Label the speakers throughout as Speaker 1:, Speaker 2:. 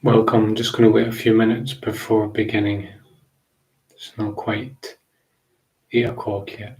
Speaker 1: Welcome. I'm just going to wait a few minutes before beginning. It's not quite 8 o'clock yet.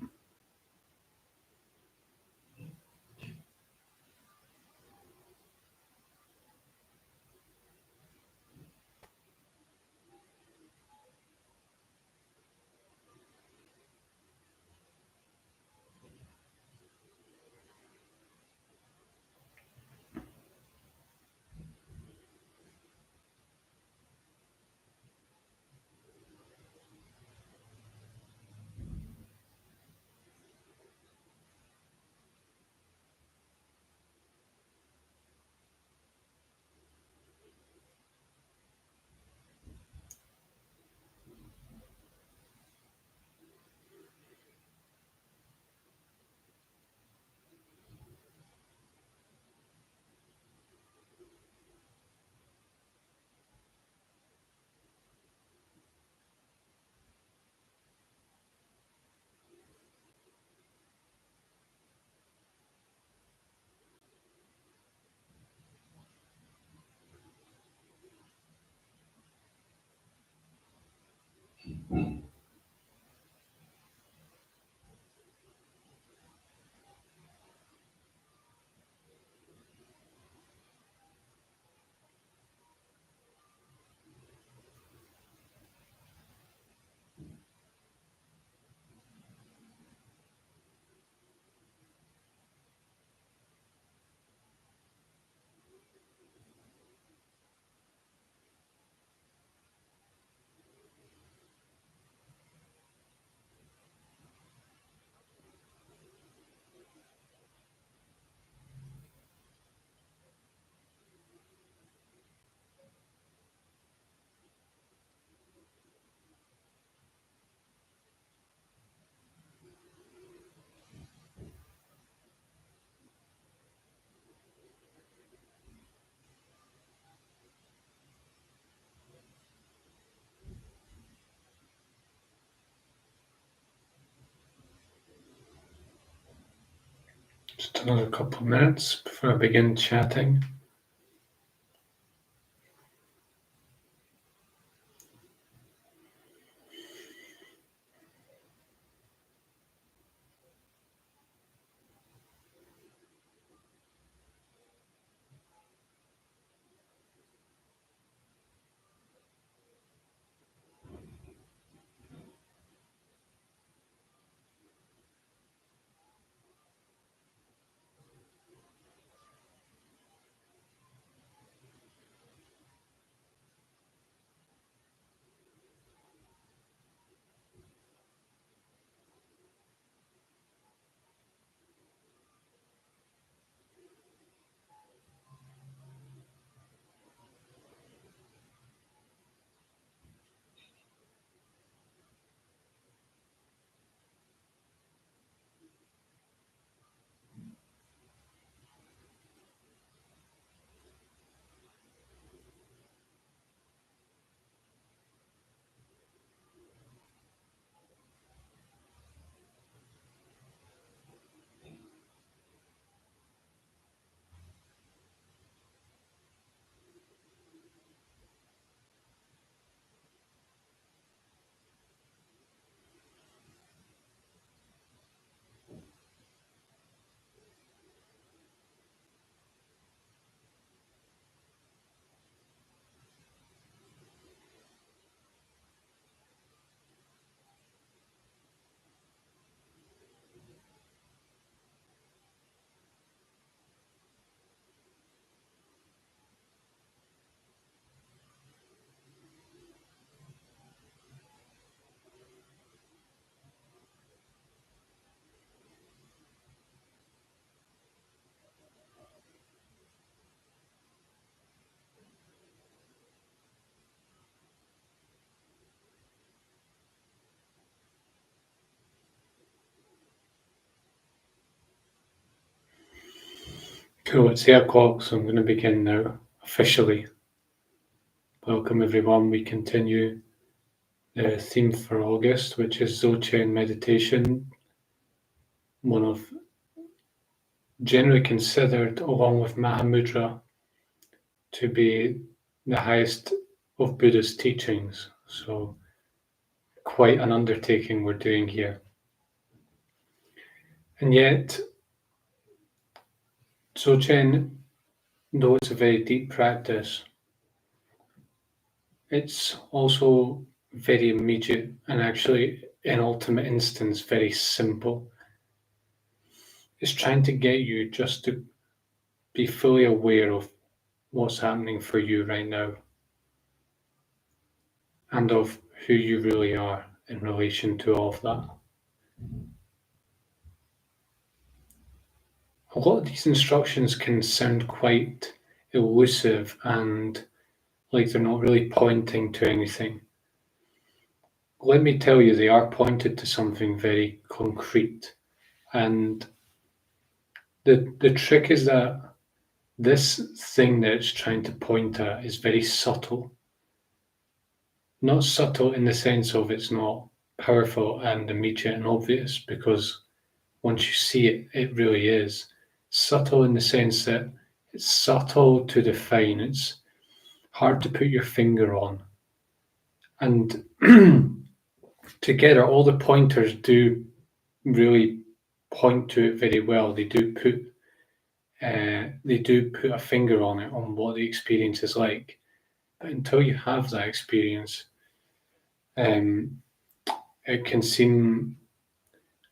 Speaker 1: Just another couple of minutes before I begin chatting. Cool, it's 8 o'clock, so I'm going to begin now, officially. Welcome everyone. We continue the theme for August, which is Dzogchen meditation, one of generally considered, along with Mahamudra, to be the highest of Buddha's teachings. So quite an undertaking we're doing here. And yet, Dzogchen, though it's a very deep practice, it's also very immediate and actually, in ultimate instance, very simple. It's trying to get you just to be fully aware of what's happening for you right now and of who you really are in relation to all of that. A lot of these instructions can sound quite elusive and like they're not really pointing to anything. Let me tell you, they are pointed to something very concrete. And the trick is that this thing that it's trying to point at is very subtle. Not subtle in the sense of it's not powerful and immediate and obvious, because once you see it, it really is. Subtle in the sense that it's subtle to define, it's hard to put your finger on. And together, all the pointers do really point to it very well. They do put a finger on it, on what the experience is like. But until you have that experience, it can seem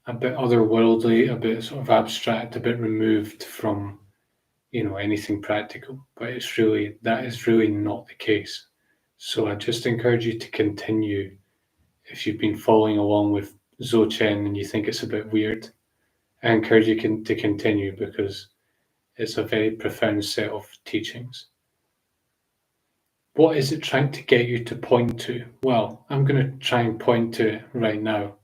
Speaker 1: a bit otherworldly, a bit sort of abstract, a bit removed from anything practical. But that is really not the case. So I just encourage you to continue. If you've been following along with Dzogchen and you think it's a bit weird, I encourage you to continue, because it's a very profound set of teachings. What is it trying to get you to point to? Well, I'm going to try and point to it right now.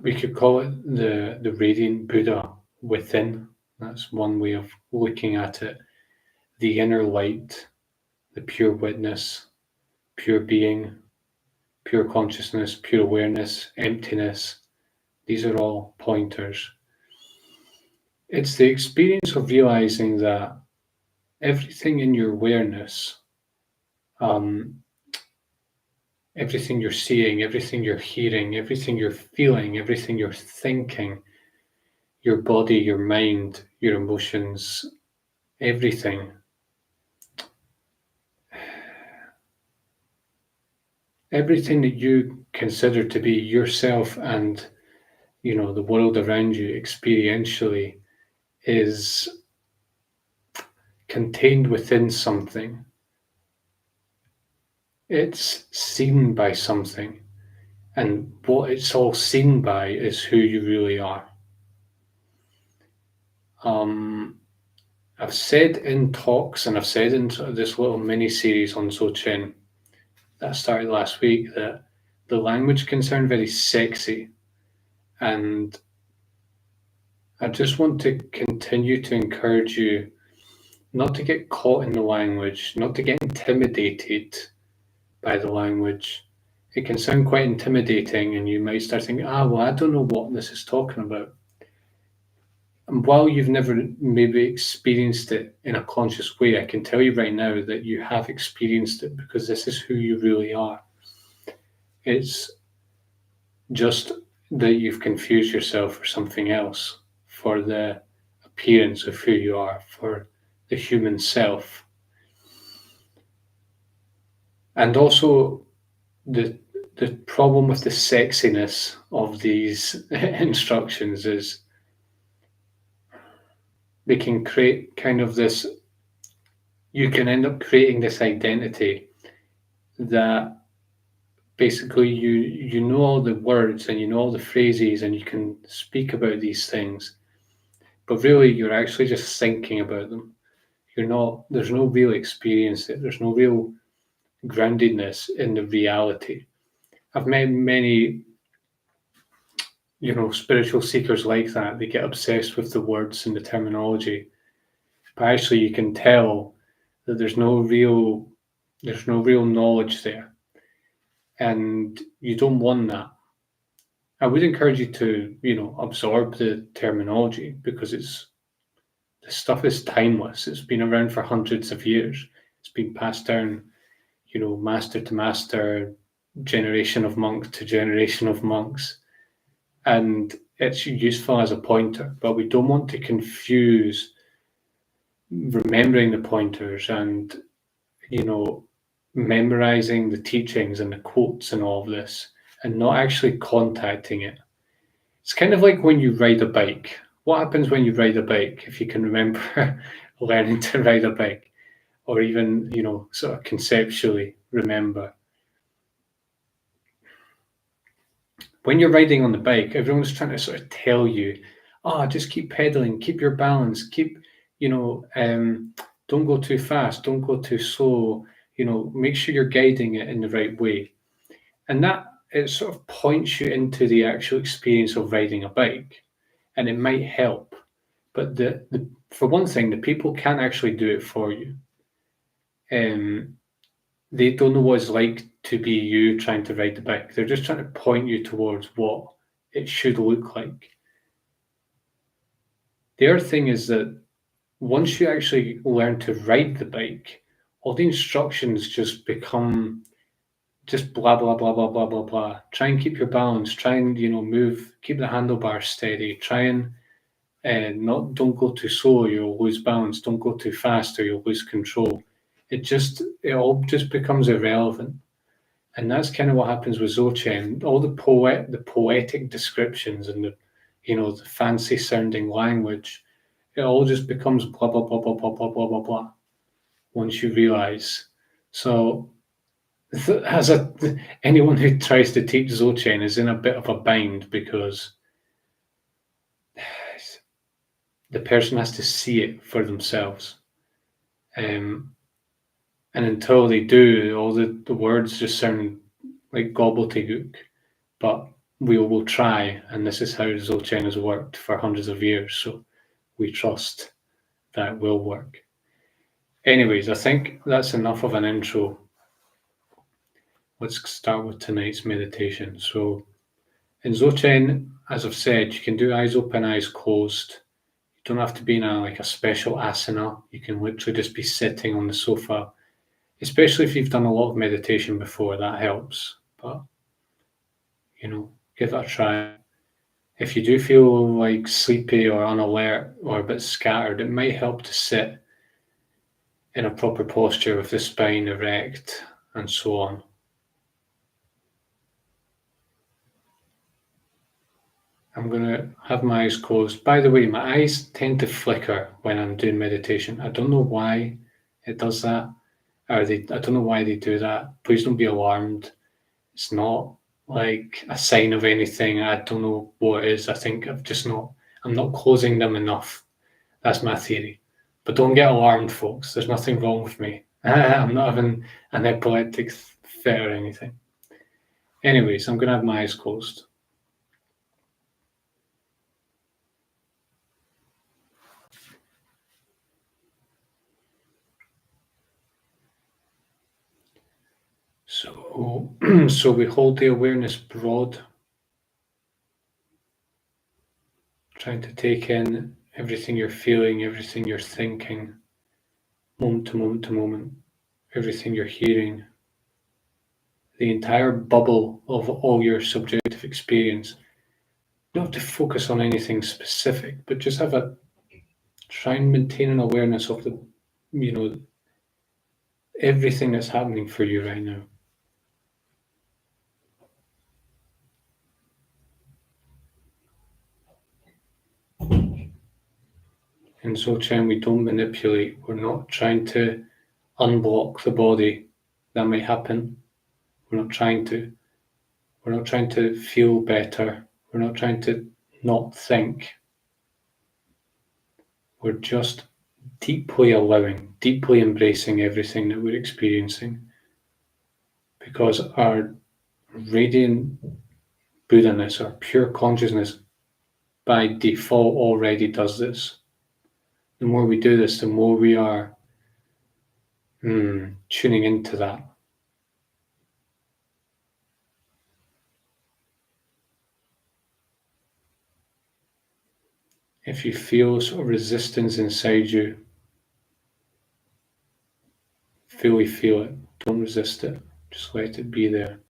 Speaker 1: We could call it the radiant Buddha within. That's one way of looking at it. The inner light, the pure witness, pure being, pure consciousness, pure awareness, emptiness. These are all pointers. It's the experience of realizing that everything in your awareness, everything you're seeing, everything you're hearing, everything you're feeling, everything you're thinking, your body, your mind, your emotions, everything that you consider to be yourself and the world around you experientially is contained within something. It's seen by something, and what it's all seen by is who you really are. I've said in talks, and I've said in this little mini series on Dzogchen that started last week, that the language can sound very sexy, and I just want to continue to encourage you not to get caught in the language, not to get intimidated by the language. It can sound quite intimidating, and you might start thinking, well, I don't know what this is talking about. And while you've never maybe experienced it in a conscious way, I can tell you right now that you have experienced it, because this is who you really are. It's just that you've confused yourself for something else, for the appearance of who you are, for the human self. And also the problem with the sexiness of these instructions is they can create kind of this, you can end up creating this identity that basically you know all the words and you know all the phrases and you can speak about these things, but really you're actually just thinking about them. There's no real experience there. There's no real groundedness in the reality. I've met many spiritual seekers like that. They get obsessed with the words and the terminology, but actually you can tell that there's no real knowledge there, and you don't want that. I would encourage you to absorb the terminology, because the stuff is timeless. It's been around for hundreds of years. It's been passed down, master to master, generation of monk to generation of monks. And it's useful as a pointer, but we don't want to confuse remembering the pointers and, memorizing the teachings and the quotes and all of this and not actually contacting it. It's kind of like when you ride a bike. What happens when you ride a bike, if you can remember learning to ride a bike, or even, sort of conceptually remember? When you're riding on the bike, everyone's trying to sort of tell you, just keep pedaling, keep your balance, don't go too fast, don't go too slow, make sure you're guiding it in the right way. And that, it sort of points you into the actual experience of riding a bike, and it might help. But for one thing, the people can't actually do it for you. They don't know what it's like to be you trying to ride the bike. They're just trying to point you towards what it should look like. The other thing is that once you actually learn to ride the bike, all the instructions just become just blah, blah, blah, blah, blah, blah, blah. Try and keep your balance. Try and, move, keep the handlebars steady. Try and don't go too slow, you'll lose balance. Don't go too fast or you'll lose control. It all just becomes irrelevant. And that's kind of what happens with Dzogchen. All the poetic descriptions and the fancy sounding language, it all just becomes blah, blah, blah, blah, blah, blah, blah, blah, blah, once you realize. So anyone who tries to teach Dzogchen is in a bit of a bind, because the person has to see it for themselves. And until they do, all the words just sound like gobbledygook. But we will try, and this is how Dzogchen has worked for hundreds of years, so we trust that will work. Anyways, I think that's enough of an intro. Let's start with tonight's meditation. So in Dzogchen, as I've said, you can do eyes open, eyes closed. You don't have to be in a special asana. You can literally just be sitting on the sofa, especially if you've done a lot of meditation before. That helps. But, give it a try. If you do feel like sleepy or unalert or a bit scattered, it might help to sit in a proper posture with the spine erect and so on. I'm going to have my eyes closed. By the way, my eyes tend to flicker when I'm doing meditation. I don't know why it does that. I don't know why they do that. Please don't be alarmed. It's not like a sign of anything. I don't know what it is. I think I'm not closing them enough. That's my theory. But don't get alarmed, folks. There's nothing wrong with me. I'm not having an epileptic fit or anything. Anyways, I'm going to have my eyes closed. So we hold the awareness broad, trying to take in everything you're feeling, everything you're thinking, moment to moment to moment, everything you're hearing, the entire bubble of all your subjective experience. You don't have to focus on anything specific, but just try and maintain an awareness of everything that's happening for you right now. In Dzogchen, we don't manipulate. We're not trying to unblock the body. That may happen. We're not trying to. We're not trying to feel better. We're not trying to not think. We're just deeply allowing, deeply embracing everything that we're experiencing. Because our radiant Buddha-ness, our pure consciousness, by default already does this. The more we do this, the more we are tuning into that. If you feel sort of resistance inside you, fully feel it. Don't resist it. Just let it be there.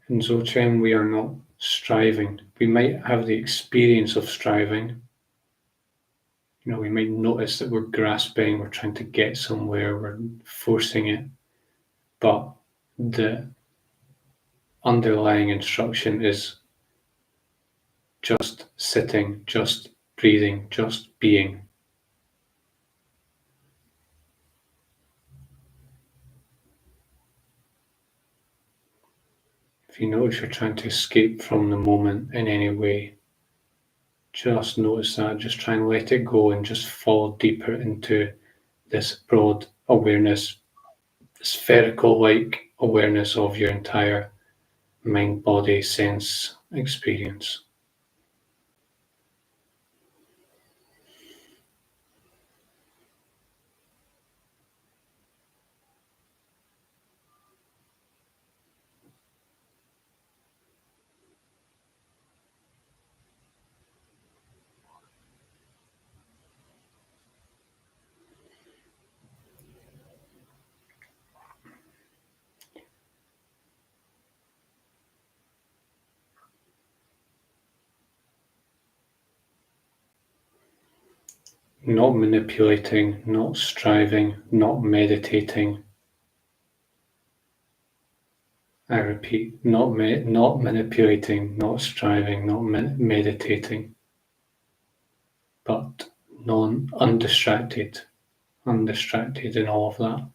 Speaker 1: In Dzogchen, we are not striving. We might have the experience of striving. We might notice that we're grasping, we're trying to get somewhere, we're forcing it. But the underlying instruction is just sitting, just breathing, just being. If you notice you're trying to escape from the moment in any way, just notice that, just try and let it go and just fall deeper into this broad awareness, spherical-like awareness of your entire mind, body, sense experience. Not manipulating, not striving, not meditating. I repeat, not manipulating, not striving, not meditating, but undistracted in all of that.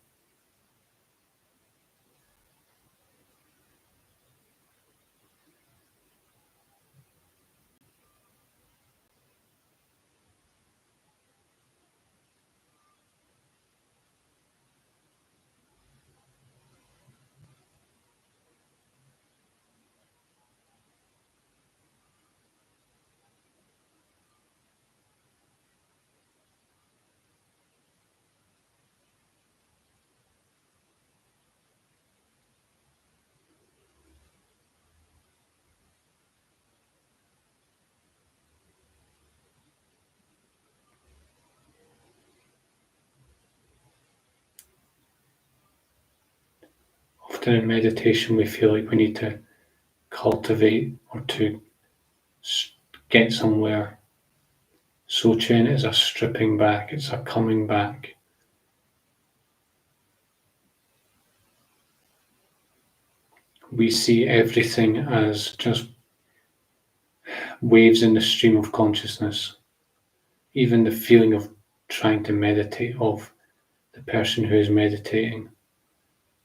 Speaker 1: Often in meditation we feel like we need to cultivate or to get somewhere. Dzogchen is a stripping back, it's a coming back. We see everything as just waves in the stream of consciousness. Even the feeling of trying to meditate, of the person who is meditating,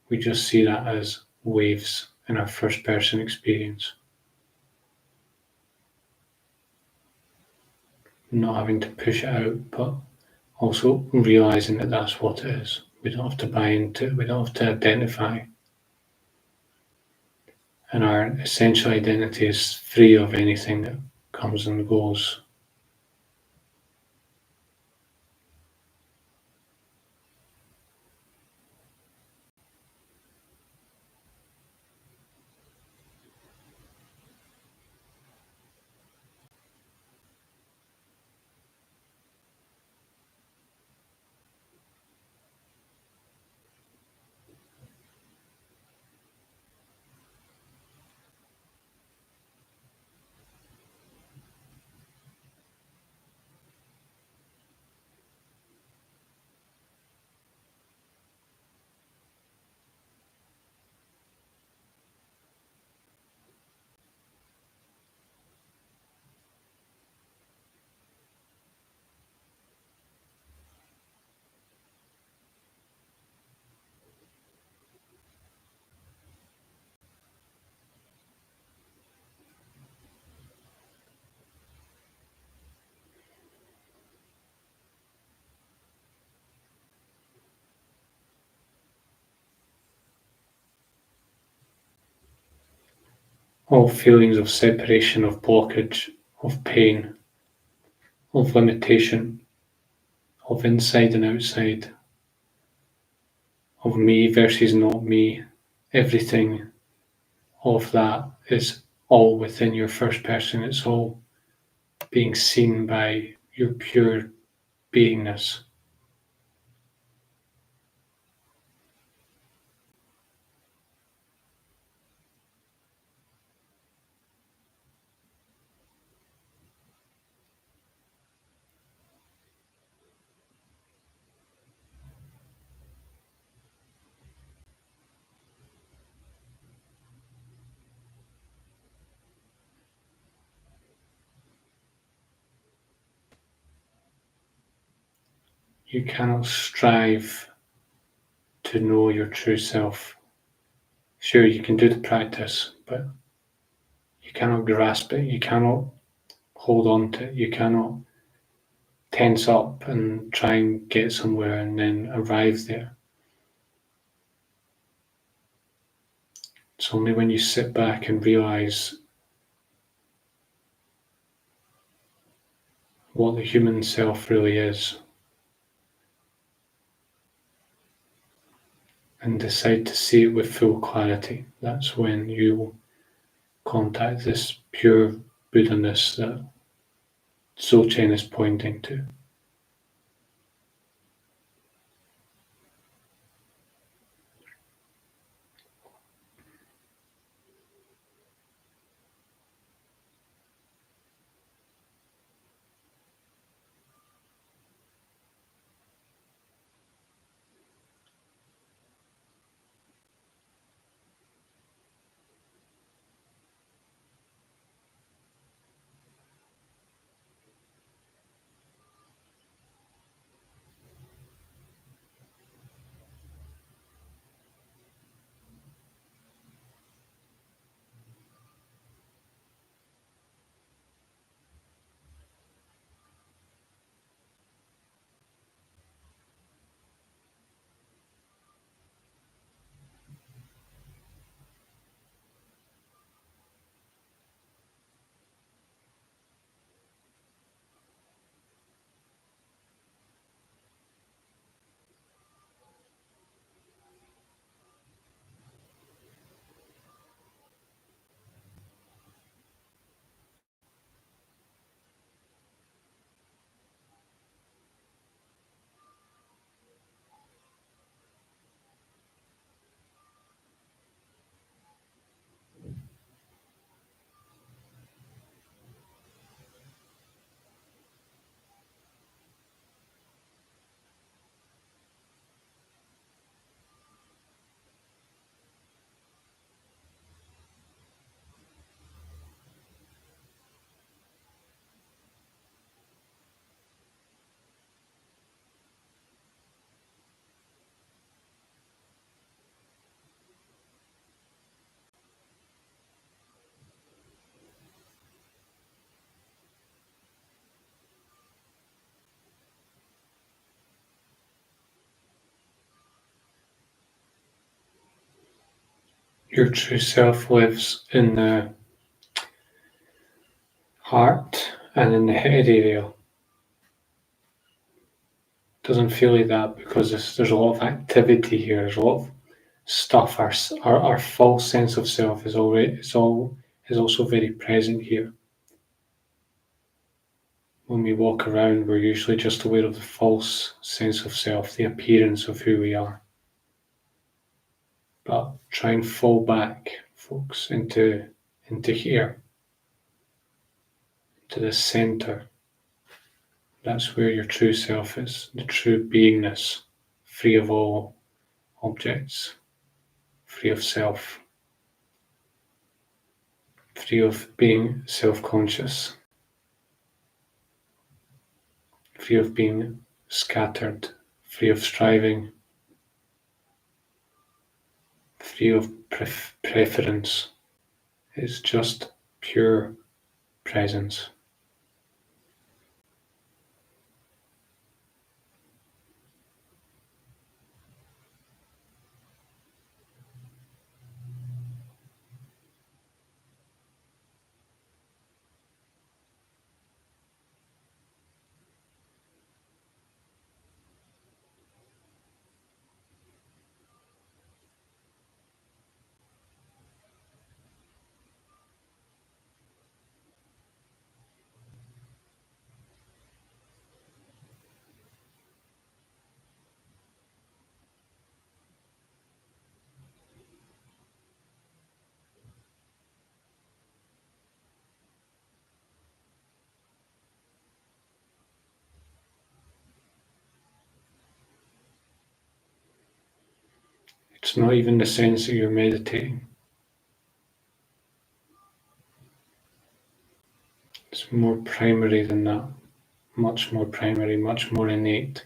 Speaker 1: we just see that as waves in our first person experience. Not having to push it out, but also realizing that that's what it is. We don't have to buy into it, we don't have to identify. And our essential identity is free of anything that comes and goes. All feelings of separation, of blockage, of pain of limitation, of inside and outside, of me versus not me. Everything of that is all within your first person. It's all being seen by your pure beingness. You cannot strive to know your true self. Sure, you can do the practice, but you cannot grasp it. You cannot hold on to it. You cannot tense up and try and get somewhere and then arrive there. It's only when you sit back and realize what the human self really is and decide to see it with full clarity. That's when you contact this pure Buddha-ness that Dzogchen is pointing to. Your true self lives in the heart and in the head area. It doesn't feel like that because there's a lot of activity here. There's a lot of stuff. Our false sense of self is also very present here. When we walk around, we're usually just aware of the false sense of self, the appearance of who we are. But try and fall back, folks, into here, to the center. That's where your true self is, the true beingness, free of all objects, free of self, free of being self-conscious, free of being scattered, free of striving, free of preference. It's just pure presence. It's not even the sense that you're meditating. It's more primary than that. Much more primary, much more innate.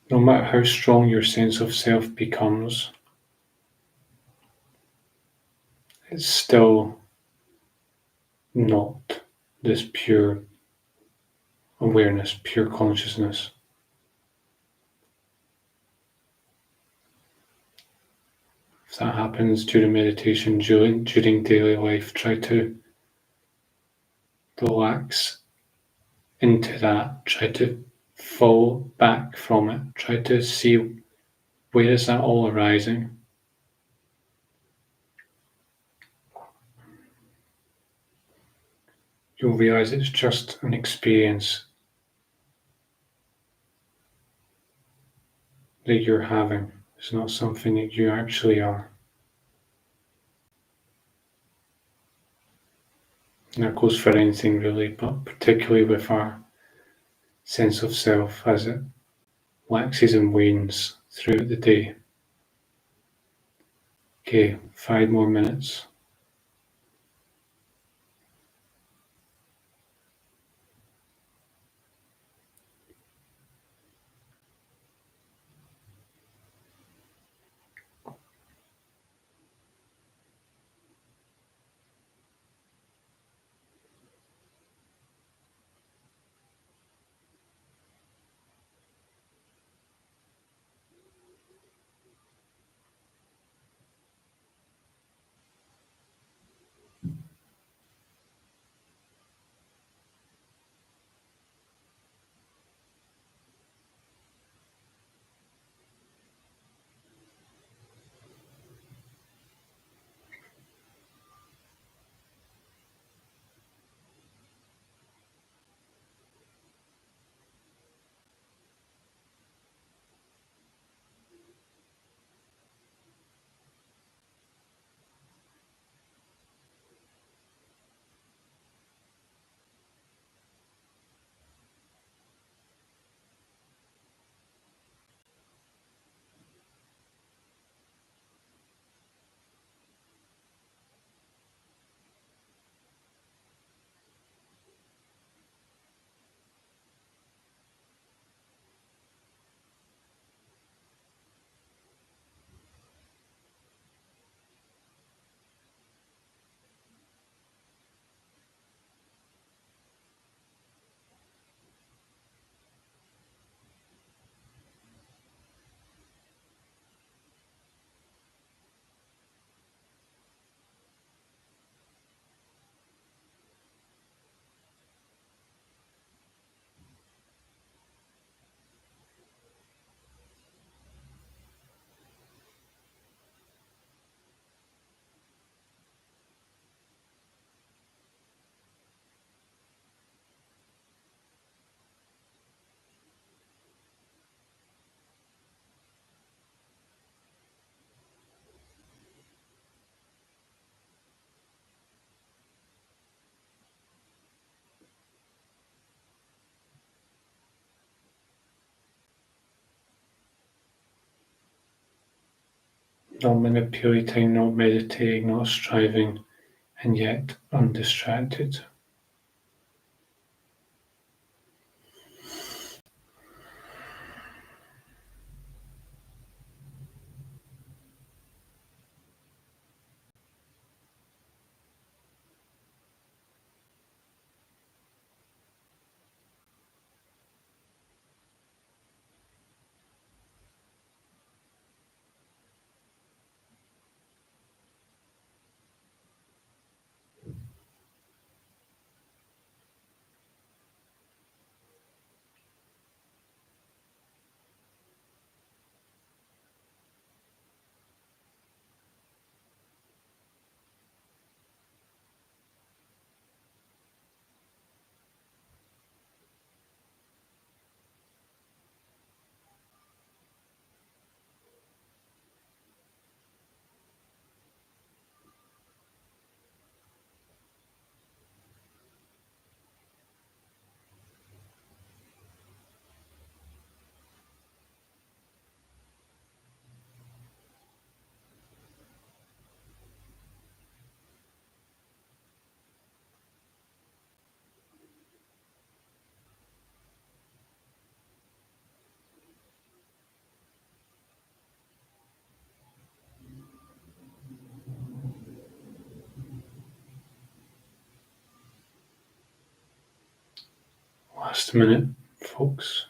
Speaker 1: No matter how strong your sense of self becomes, it's still not this pure awareness, pure consciousness. If that happens during meditation, during daily life, try to relax into that. Try to fall back from it. Try to see, where is that all arising? You'll realize it's just an experience that you're having. It's not something that you actually are. And that goes for anything really, but particularly with our sense of self as it waxes and wanes throughout the day. Okay, 5 more minutes. not manipulating, not meditating, not striving, and yet undistracted. Last minute, folks.